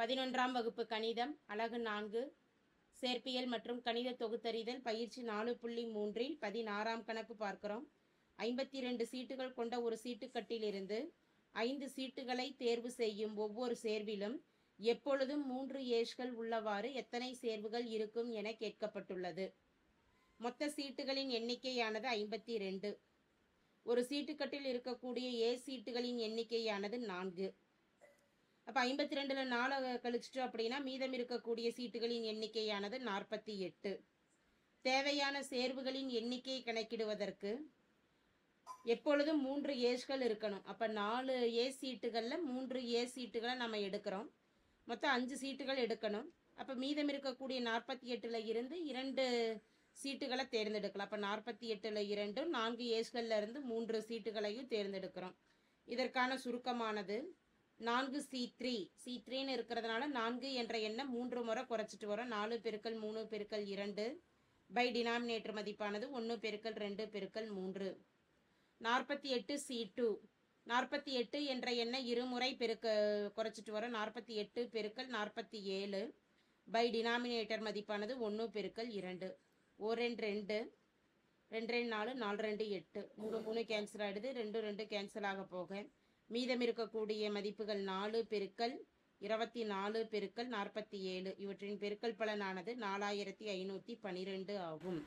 11ஆம் வகுப்பு கணிதம் அலகு 4 சேர்ப்பியல் மற்றும் கணித தொகுத்தறிதல் பயிற்சி 4.3 16ஆம் கணக்கு பார்க்கிறோம். 52 சீட்டுகள் கொண்ட ஒரு சீட்டுக்கட்டிலிருந்து 5 சீட்டுகளை தேர்வு செய்யும் ஒவ்வொரு சேர்விலும் எப்பொழுதும் 3 ஏஷ்கள் உள்ளவாறு எத்தனை சேர்வுகள் இருக்கும் என கேட்கப்பட்டுள்ளது. மொத்த சீட்டுகளின் எண்ணிக்கையானது 52. ஒரு சீட்டுக்கட்டில் இருக்கக்கூடிய ஏ சீட்டுகளின் எண்ணிக்கையானது 4. அப்போ 52ல் 4 கழிச்சிட்டோம் அப்படின்னா மீதம் இருக்கக்கூடிய சீட்டுகளின் எண்ணிக்கையானது 48. தேவையான சேர்வுகளின் எண்ணிக்கையை கணக்கிடுவதற்கு எப்பொழுதும் 3 ஏஷ்கள் இருக்கணும். அப்போ 4 ஏ சீட்டுகளில் 3 ஏ சீட்டுகளை நம்ம எடுக்கிறோம். மொத்தம் 5 சீட்டுகள் எடுக்கணும். அப்போ மீதம் இருக்கக்கூடிய 48ல் இருந்து 2 சீட்டுகளை தேர்ந்தெடுக்கலாம். அப்போ 48ல் 2 4 ஏஷ்களில் இருந்து 3 சீட்டுகளையும் தேர்ந்தெடுக்கிறோம். இதற்கான சுருக்கமானது 4C3 C3ன்னு இருக்கிறதுனால 4 என்ற எண்ணை 3 முறை குறைச்சிட்டு வரோம். 4 பெருக்கல் 3 பெருக்கல் 2 பை டினாமினேட்டர் மதிப்பானது 1 பெருக்கல் 2 பெருக்கல் 3. 48C2 48 என்ற எண்ணை இருமுறை குறைச்சிட்டு வரோம். 48 பெருக்கல் 47 பை டினாமினேட்டர் மதிப்பானது 1 பெருக்கல் 2. 1 2 2 4 4 2 8 3 3 கேன்சல் ஆகிடுது. 2 2 கேன்சல் ஆக போக மீதம் இருக்கக்கூடிய மதிப்புகள் 4 பெருக்கல் 24 பெருக்கல் 47. இவற்றின் பெருக்கல் பலனானது 4512 ஆகும்.